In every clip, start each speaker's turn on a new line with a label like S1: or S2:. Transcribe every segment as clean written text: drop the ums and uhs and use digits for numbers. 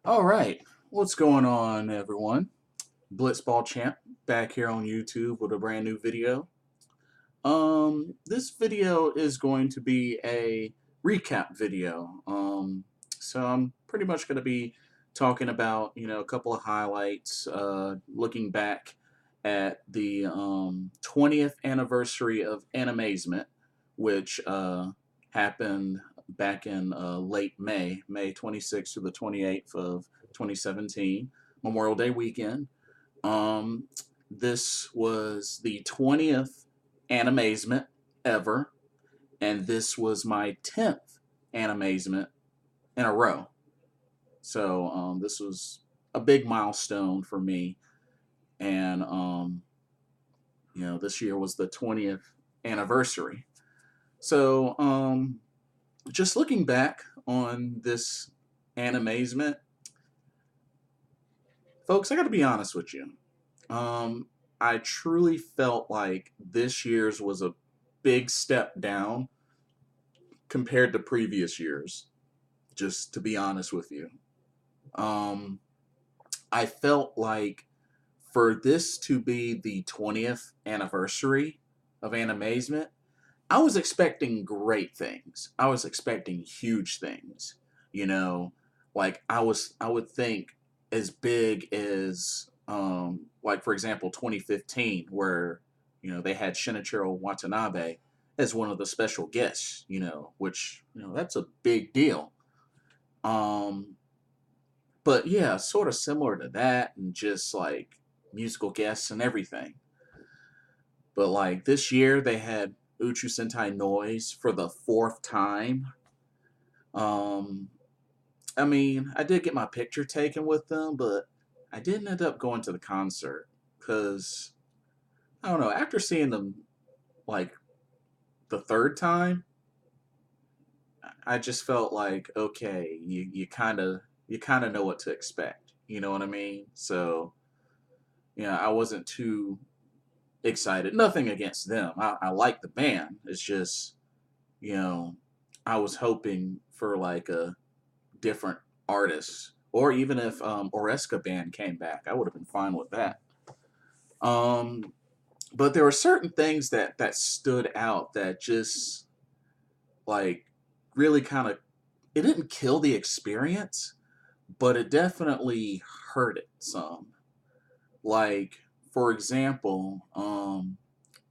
S1: All right, what's going on, everyone? Blitzball Champ back here on YouTube with a brand new video. This video is going to be a recap video. So I'm pretty much going to be talking about a couple of highlights, looking back at the 20th anniversary of Animazement, which happened back in late May 26th to the 28th of 2017, Memorial Day weekend. Um, this was the 20th Animazement ever, and this was my 10th Animazement in a row. So this was a big milestone for me, and this year was the 20th anniversary. So just looking back on this Animazement, folks, I got to be honest with you. Um, I truly felt like this year's was a big step down compared to previous years, just to be honest with you. Um, I felt like for this to be the 20th anniversary of Animazement, I was expecting great things. I was expecting huge things. You know, I would think as big as like for example 2015 where they had Shinichiro Watanabe as one of the special guests, which that's a big deal. Um but yeah, sort of similar to that and just like musical guests and everything. But like this year they had Uchu Sentai Noise for the fourth time. Um, I mean, I did get my picture taken with them, but I didn't end up going to the concert because I don't know. After seeing them like the third time, I just felt like okay, you kind of know what to expect. You know what I mean? So I wasn't too excited. Nothing against them. I like the band. It's just you know, I was hoping for like a different artist, or even if Oreska band came back, I would have been fine with that. Um, but there were certain things that stood out that just like really kind of it didn't kill the experience, but it definitely hurt it some. Like for example,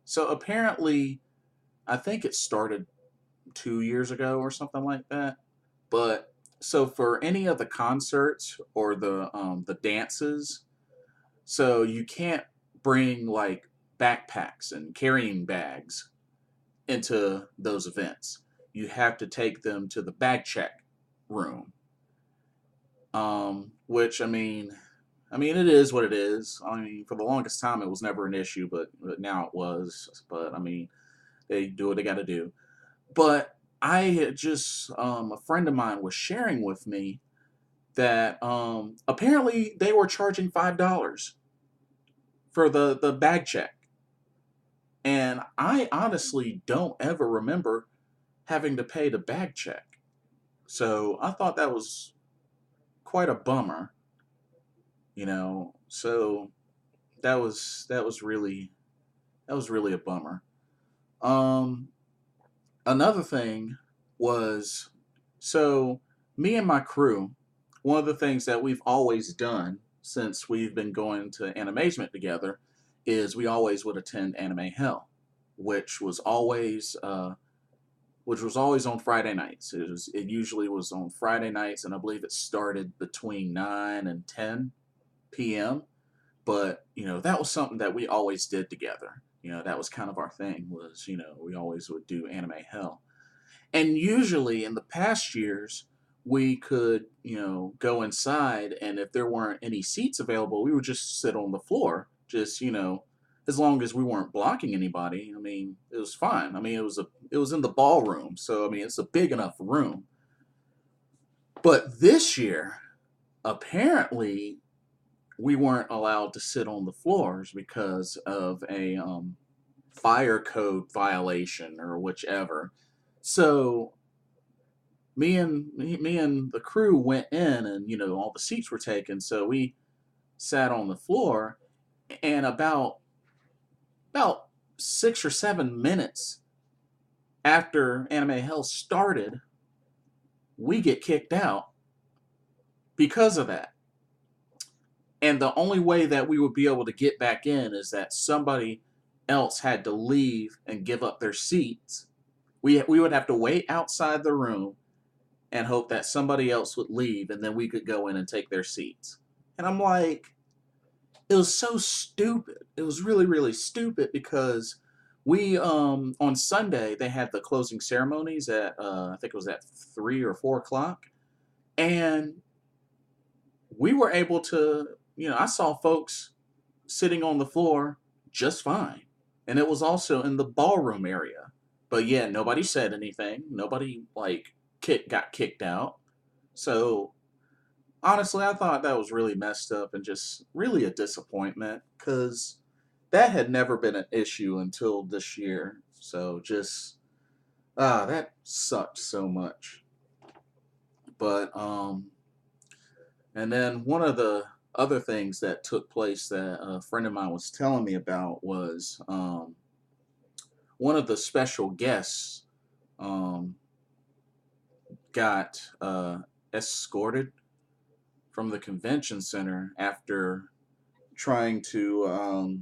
S1: so apparently I think it started 2 years ago or something like that. But so for any of the concerts or the dances, so you can't bring like backpacks and carrying bags into those events. You have to take them to the bag check room. Which I mean it is what it is. I mean for the longest time it was never an issue, but now it was. But I mean they do what they got to do. But I had just a friend of mine was sharing with me that apparently they were charging $5 for the bag check, and I honestly don't ever remember having to pay the bag check. So I thought that was quite a bummer, So that was really a bummer. Um, Another thing was so me and my crew, one of the things that we've always done since we've been going to Animation together is we always would attend Anime Hell, which was always on Friday nights. It usually was on Friday nights, and I believe it started between 9 and 10 p.m. But that was something that we always did together. That was kind of our thing. Was we always would do Anime Hell. And usually in the past years, we could, go inside, and if there weren't any seats available, we would just sit on the floor, just, as long as we weren't blocking anybody. I mean, it was fine. I mean, it was in the ballroom, so I mean, it's a big enough room. But this year, apparently, we weren't allowed to sit on the floors because of a fire code violation or whichever. So me and the crew went in, and all the seats were taken, so we sat on the floor, and about 6 or 7 minutes after Anime Hell started, we get kicked out because of that. And the only way that we would be able to get back in is that somebody else had to leave and give up their seats. We would have to wait outside the room and hope that somebody else would leave, and then we could go in and take their seats. And I'm like, it was so stupid. It was really, really stupid because we on Sunday they had the closing ceremonies at I think it was at 3 or 4 o'clock, and we were able to, I saw folks sitting on the floor just fine. And it was also in the ballroom area. But yeah, nobody said anything. Nobody like got kicked out. So honestly, I thought that was really messed up and just really a disappointment because that had never been an issue until this year. So just that sucked so much. But and then one of the other things that took place that a friend of mine was telling me about was one of the special guests um, got escorted from the convention center after trying to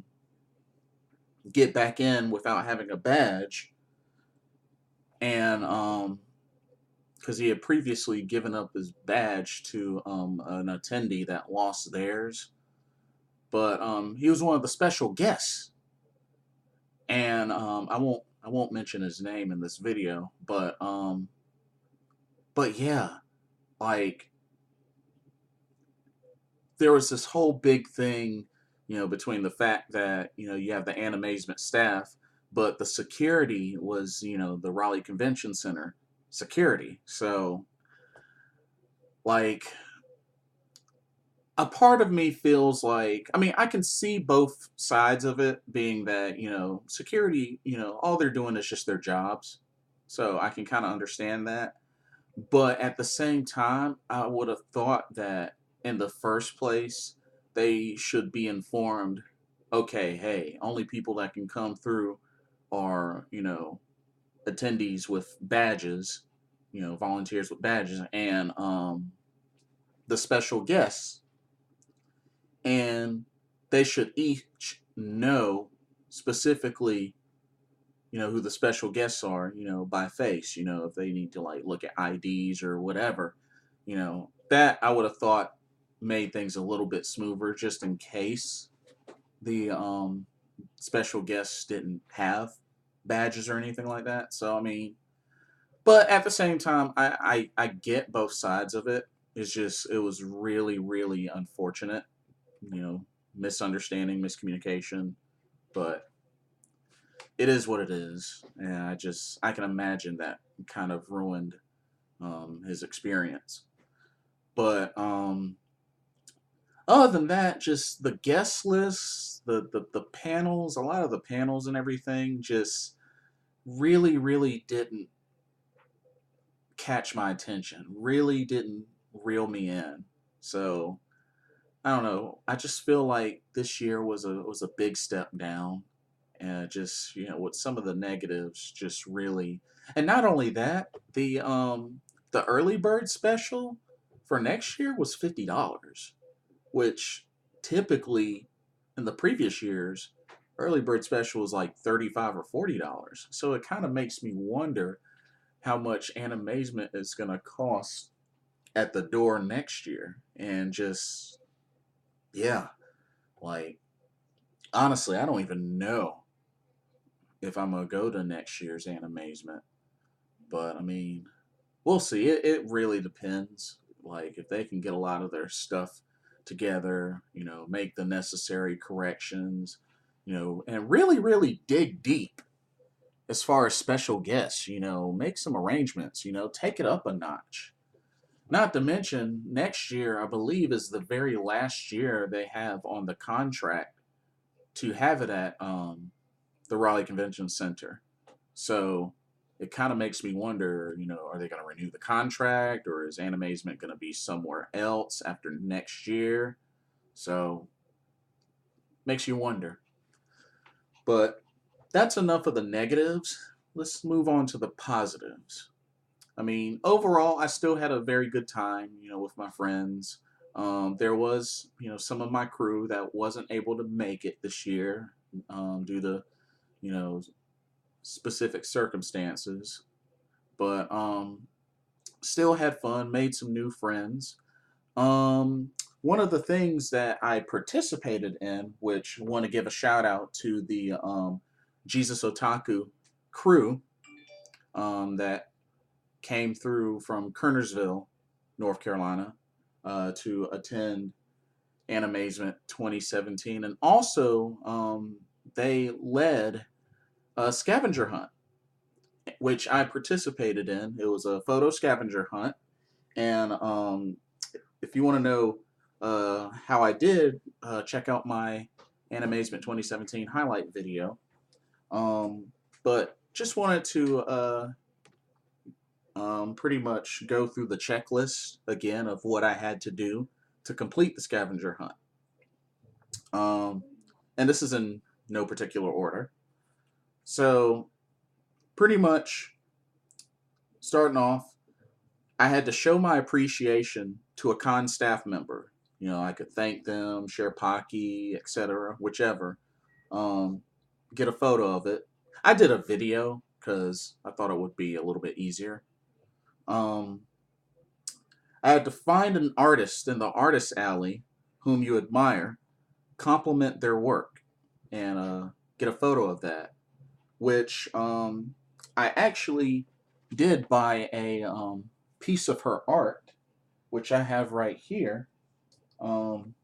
S1: get back in without having a badge, and because he had previously given up his badge to an attendee that lost theirs, but he was one of the special guests, and I won't mention his name in this video, but yeah, like there was this whole big thing, between the fact that you have the Animazement staff, but the security was the Raleigh Convention Center security. So like a part of me feels like, I mean, I can see both sides of it, being that security, all they're doing is just their jobs, so I can kind of understand that. But at the same time, I would have thought that in the first place, they should be informed, okay, hey, only people that can come through are, attendees with badges, volunteers with badges, and the special guests. And they should each know specifically, who the special guests are, by face, if they need to like look at IDs or whatever, that I would have thought made things a little bit smoother just in case the special guests didn't have badges or anything like that. So I mean, but at the same time, I get both sides of it. It's just it was really, really unfortunate, you know, misunderstanding, miscommunication, but it is what it is, and I can imagine that kind of ruined his experience. But other than that, just the guest list, the panels, a lot of the panels and everything, just really, really didn't catch my attention. Really didn't reel me in. So I don't know. I just feel like this year was a big step down, and just with some of the negatives, just really, and not only that, the early bird special for next year was $50, which typically in the previous years, early bird special was like 35 or $40. So it kind of makes me wonder how much Animazement is going to cost at the door next year, and just yeah, like honestly, I don't even know if I'm gonna go to next year's Animazement. But I mean, we'll see. It really depends. Like if they can get a lot of their stuff together, make the necessary corrections, and really, really dig deep as far as special guests, make some arrangements, take it up a notch. Not to mention, next year, I believe, is the very last year they have on the contract to have it at the Raleigh Convention Center. So it kind of makes me wonder, are they going to renew the contract, or is Animazement going to be somewhere else after next year? So, makes you wonder. But that's enough of the negatives. Let's move on to the positives. I mean, overall, I still had a very good time, with my friends. There was, some of my crew that wasn't able to make it this year due to, you know, specific circumstances. But still had fun, made some new friends. Um, One of the things that I participated in, which I want to give a shout out to the Jesus Otaku crew that came through from Kernersville, North Carolina, to attend Animazement 2017, and also they led a scavenger hunt, which I participated in. It was a photo scavenger hunt, and if you want to know how I did, check out my Animazement 2017 highlight video. But just wanted to pretty much go through the checklist again of what I had to do to complete the scavenger hunt. Um, and this is in no particular order. So, pretty much starting off, I had to show my appreciation to a con staff member. I could thank them, share Pocky, etc., whichever. Um, get a photo of it. I did a video because I thought it would be a little bit easier. Um, I had to find an artist in the artist alley whom you admire, compliment their work, and get a photo of that. Which I actually did buy a piece of her art, which I have right here. Um,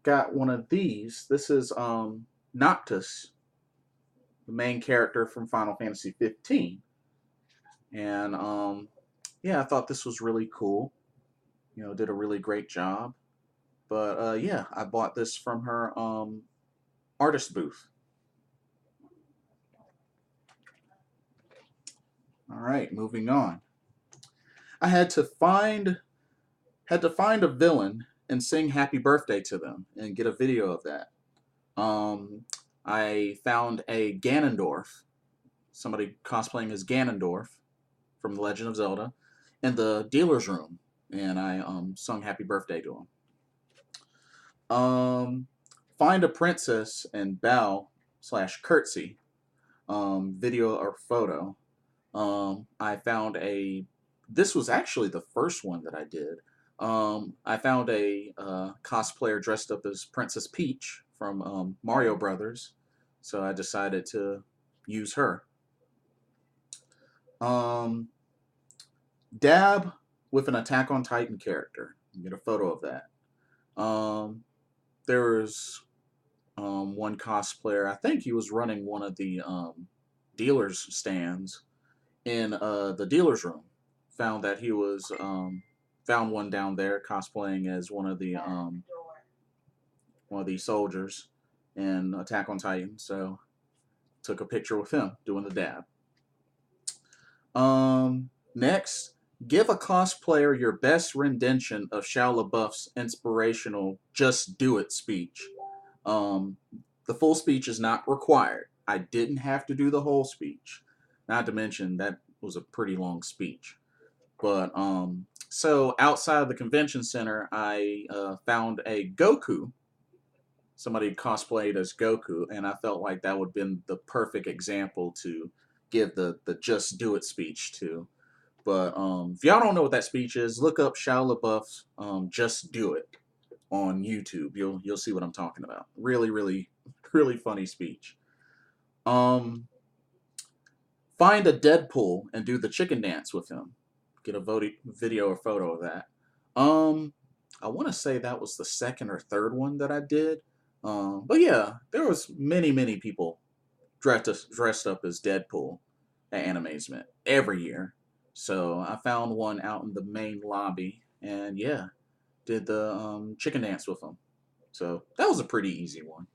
S1: got one of these. This is Noctis, the main character from Final Fantasy 15, and yeah, I thought this was really cool. Did a really great job. But yeah, I bought this from her artist booth. All right, moving on. I had to find a villain and sing happy birthday to them and get a video of that. Um, I found a Ganondorf, somebody cosplaying as Ganondorf from The Legend of Zelda, in the dealer's room, and I sung happy birthday to him. Find a princess and bow / curtsy video or photo. I found a. This was actually the first one that I did. I found a cosplayer dressed up as Princess Peach from Mario Brothers, so I decided to use her. Um, Dab with an Attack on Titan character. Get a photo of that. Um, there was one cosplayer. I think he was running one of the dealers stands in the dealer's room. Found that he was found one down there cosplaying as one of the soldiers in Attack on Titan. So took a picture with him doing the dab. Next, give a cosplayer your best rendition of Shia LaBeouf's inspirational "Just Do It" speech. Um, the full speech is not required. I didn't have to do the whole speech. Not to mention that was a pretty long speech. But so outside of the convention center, I found a Goku. Somebody cosplayed as Goku, and I felt like that would have been the perfect example to give the "Just Do It" speech to. But if y'all don't know what that speech is, look up Shia LaBeouf's "Just Do It" on YouTube. You'll see what I'm talking about. Really, really, really funny speech. Um, Find a Deadpool and do the chicken dance with him. Get a video or photo of that. Um, I want to say that was the second or third one that I did. But yeah, there was many people dressed up as Deadpool at Animazement every year. So I found one out in the main lobby, and yeah, did the chicken dance with them. So that was a pretty easy one.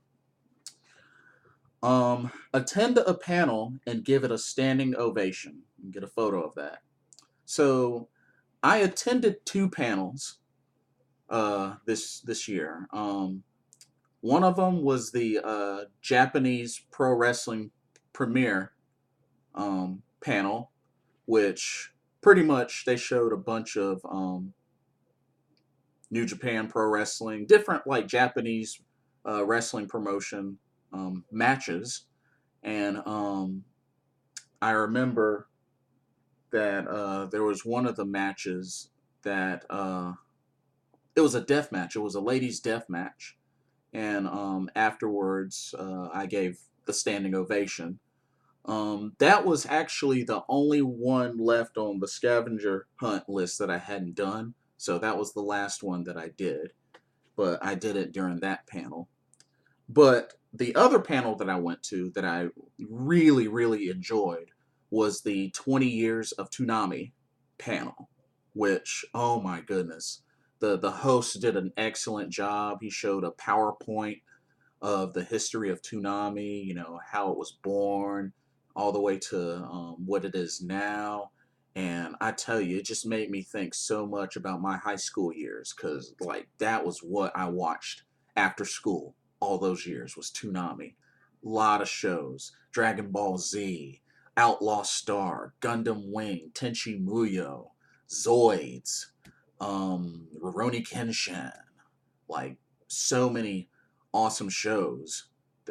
S1: Attend a panel and give it a standing ovation. Get a photo of that. So I attended two panels this year. One of them was the Japanese Pro Wrestling Premiere panel, which pretty much they showed a bunch of New Japan Pro Wrestling, different like Japanese wrestling promotion matches, and I remember that there was one of the matches that it was a death match. It was a ladies' death match, and afterwards I gave the standing ovation. That was actually the only one left on the scavenger hunt list that I hadn't done. So that was the last one that I did. But I did it during that panel. But the other panel that I went to that I really, really enjoyed was the 20 Years of Toonami panel, which, oh my goodness, the host did an excellent job. He showed a PowerPoint of the history of Toonami, you know, how it was born, all the way to what it is now. And I tell you, it just made me think so much about my high school years because, like, that was what I watched after school all those years was Toonami. A lot of shows Dragon Ball Z, Outlaw Star, Gundam Wing, Tenchi Muyo, Zoids, Rurouni Kenshin. Like, so many awesome shows.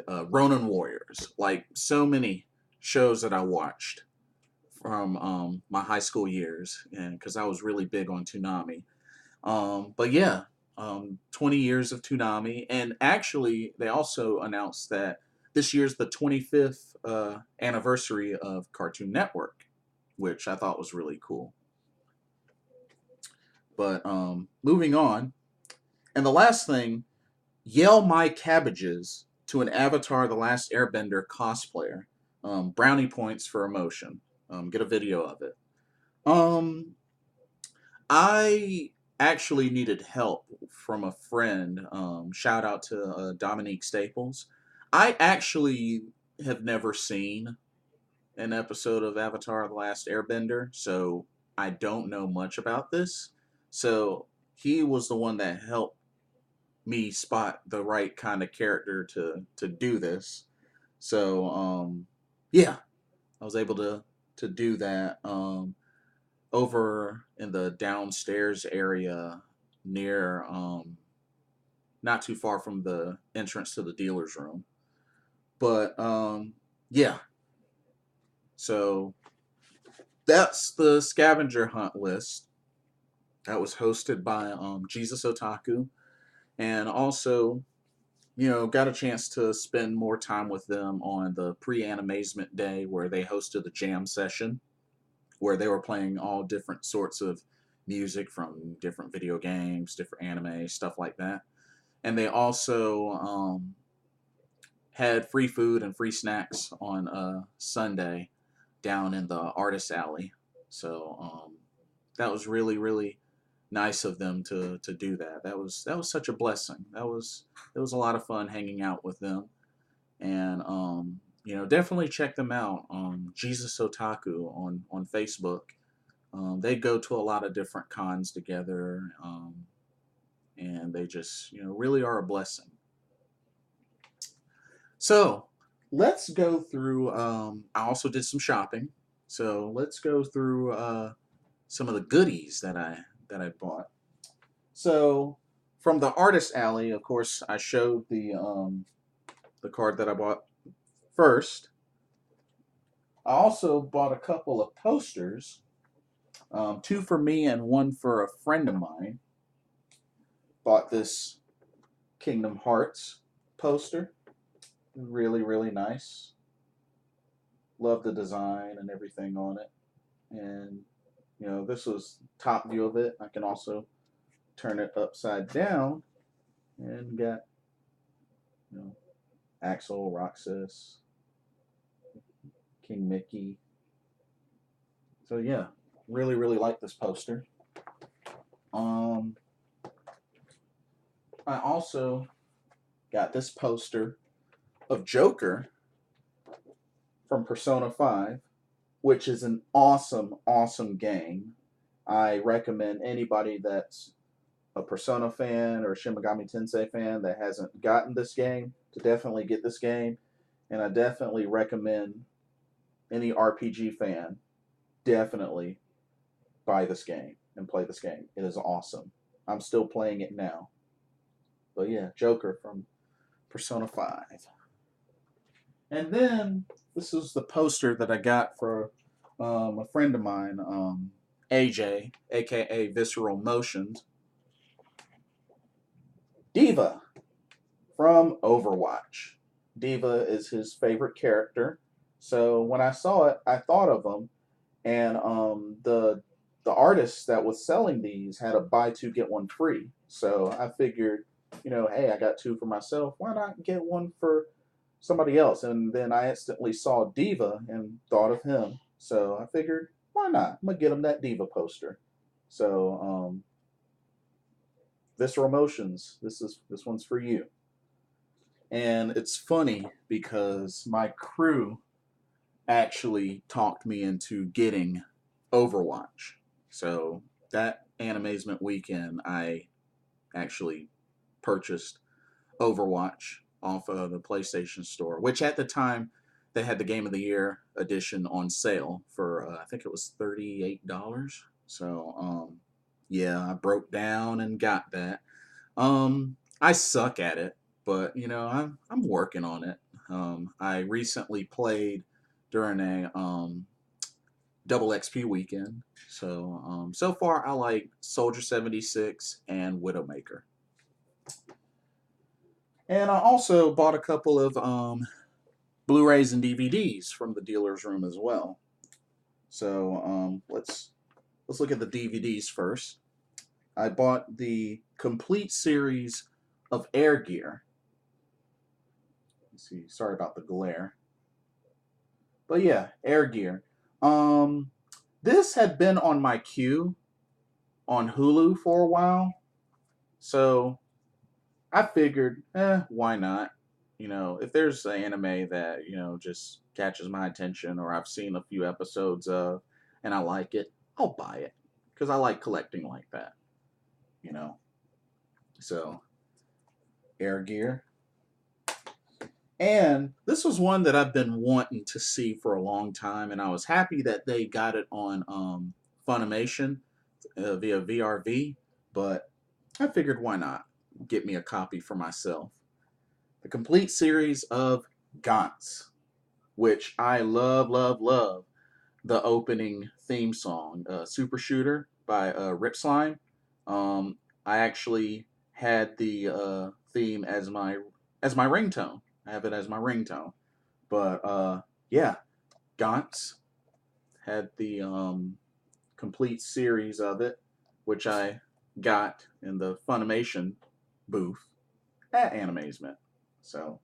S1: Ronin Warriors, like so many shows that I watched from my high school years, and because I was really big on Toonami. But yeah, 20 years of Toonami, and actually they also announced that this year's the 25th anniversary of Cartoon Network, which I thought was really cool. But moving on, and the last thing, yell my cabbages to an Avatar The Last Airbender cosplayer. Brownie points for emotion. Get a video of it. Um, I actually needed help from a friend. Shout out to Dominique Staples. I actually have never seen an episode of Avatar The Last Airbender, so I don't know much about this. So he was the one that helped me spot the right kind of character to do this. So yeah, I was able to do that over in the downstairs area near not too far from the entrance to the dealer's room. But yeah, so that's the scavenger hunt list that was hosted by Jesus Otaku, and also got a chance to spend more time with them on the pre-animazement day where they hosted the jam session where they were playing all different sorts of music from different video games, different anime, stuff like that. And they also had free food and free snacks on Sunday down in the artist alley. So that was really, really nice of them to do that. That was such a blessing. It was a lot of fun hanging out with them, and definitely check them out on Jesus Otaku on Facebook. They go to a lot of different cons together, and they just really are a blessing. So let's go through. I also did some shopping, so let's go through some of the goodies that I bought. So from the artist alley, of course, I showed the card that I bought first. I also bought a couple of posters, two for me and one for a friend of mine. Bought this Kingdom Hearts poster. Really, really nice. Love the design and everything on it. And, this was top view of it. I can also turn it upside down and got, you know, Axel, Roxas, King Mickey. So yeah, really, really like this poster. Um, I also got this poster of Joker from Persona 5, which is an awesome, awesome game. I recommend anybody that's a Persona fan or a Shin Megami Tensei fan that hasn't gotten this game to definitely get this game. And I definitely recommend any RPG fan definitely buy this game and play this game. It is awesome. I'm still playing it now. But yeah, Joker from Persona 5. And then this is the poster that I got for a friend of mine, AJ, aka Visceral Motions. Diva from Overwatch. Diva is his favorite character. So when I saw it, I thought of him, and the artist that was selling these had a buy two get one free. So I figured, hey, I got two for myself. Why not get one for somebody else? And then I instantly saw Diva and thought of him. So I figured, why not? I'm gonna get him that Diva poster. So Visceral Emotions, this one's for you. And it's funny because my crew actually talked me into getting Overwatch. So that Animazement weekend, I actually purchased Overwatch off of the PlayStation Store, which at the time they had the Game of the Year edition on sale for I think it was $38. So yeah, I broke down and got that. I suck at it, but I'm working on it. I recently played during a double XP weekend. So so far I like Soldier 76 and Widowmaker. And I also bought a couple of Blu-rays and DVDs from the dealer's room as well. So let's look at the DVDs first. I bought the complete series of Air Gear. Let's see, sorry about the glare. But yeah, Air Gear. This had been on my queue on Hulu for a while. So I figured, why not? If there's an anime that, just catches my attention or I've seen a few episodes of and I like it, I'll buy it. Because I like collecting like that. So, Air Gear. And this was one that I've been wanting to see for a long time, and I was happy that they got it on Funimation via VRV, but I figured why not get me a copy for myself. The complete series of Gantz, which I love, love, love. The opening theme song, Super Shooter by Rip Slime. I actually had the theme as my ringtone. I have it as my ringtone. But yeah, Gantz had the complete series of it, which I got in the Funimation booth at Animazement. So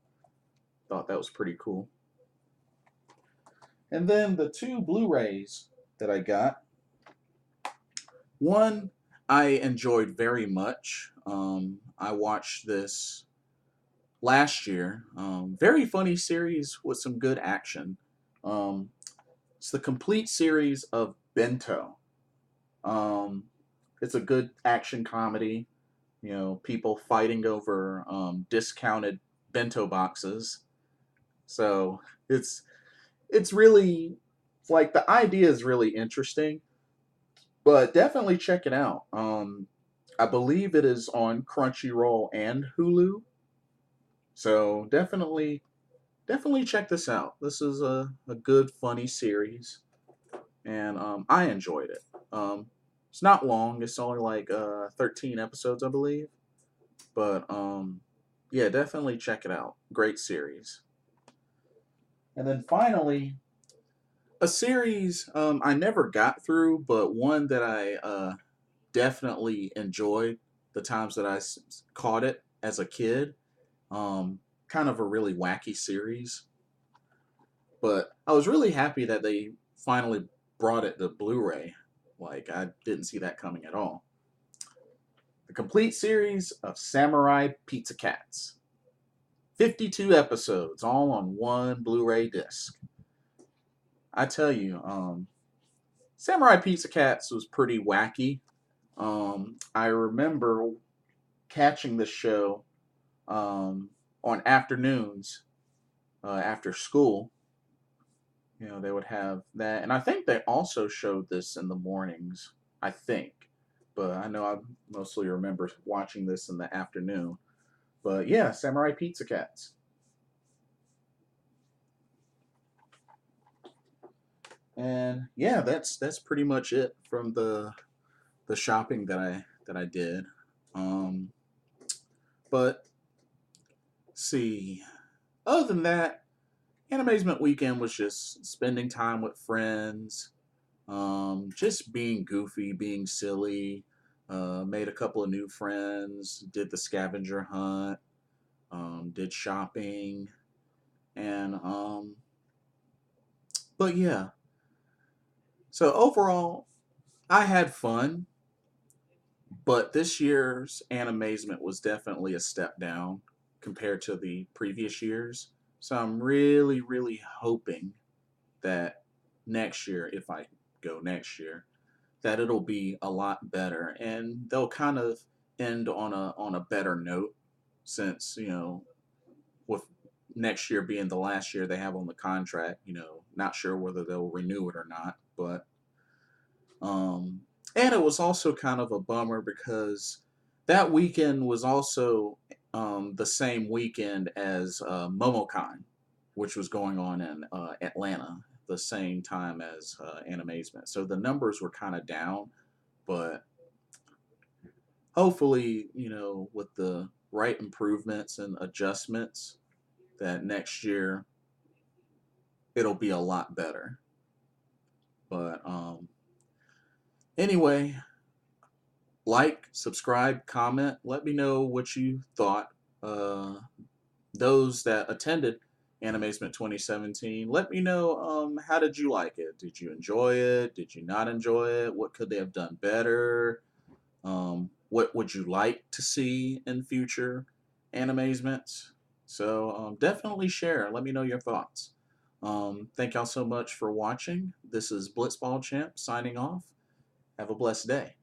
S1: thought that was pretty cool. And then the two Blu-rays that I got. One I enjoyed very much. I watched this last year. Very funny series with some good action. It's the complete series of Bento. It's a good action comedy. People fighting over discounted bento boxes. So it's really like the idea is really interesting, but definitely check it out. I believe it is on Crunchyroll and Hulu. So definitely check this out. This is a good, funny series, and I enjoyed it. It's not long. It's only like 13 episodes, I believe. But yeah, definitely check it out. Great series. And then finally, a series I never got through, but one that I definitely enjoyed the times that I caught it as a kid. Kind of a really wacky series, but I was really happy that they finally brought it to Blu-ray. Like, I didn't see that coming at all. The complete series of Samurai Pizza Cats. 52 episodes, all on one Blu-ray disc. I tell you, Samurai Pizza Cats was pretty wacky. I remember catching the show on afternoons after school. You know, they would have that, and I think they also showed this in the mornings. I think, but I know I mostly remember watching this in the afternoon. But yeah, Samurai Pizza Cats, and yeah, that's pretty much it from the shopping that I did. Um, but see, other than that, Animazement weekend was just spending time with friends, just being goofy, being silly. Made a couple of new friends, did the scavenger hunt, did shopping, and but yeah. So overall, I had fun, but this year's Animazement was definitely a step down compared to the previous years. So I'm really, really hoping that next year, if I go next year, that it'll be a lot better, and they'll kind of end on a better note, since with next year being the last year they have on the contract. Not sure whether they'll renew it or not, but um, and it was also kind of a bummer because that weekend was also the same weekend as MomoCon, which was going on in Atlanta, the same time as Animazement. So the numbers were kind of down, but hopefully, with the right improvements and adjustments, that next year it'll be a lot better. But anyway, like, subscribe, comment. Let me know what you thought. Uh, those that attended Animazement 2017, let me know, how did you like it? Did you enjoy it? Did you not enjoy it? What could they have done better? What would you like to see in future Animazements? So definitely share. Let me know your thoughts. Thank y'all so much for watching. This is Blitzball Champ signing off. Have a blessed day.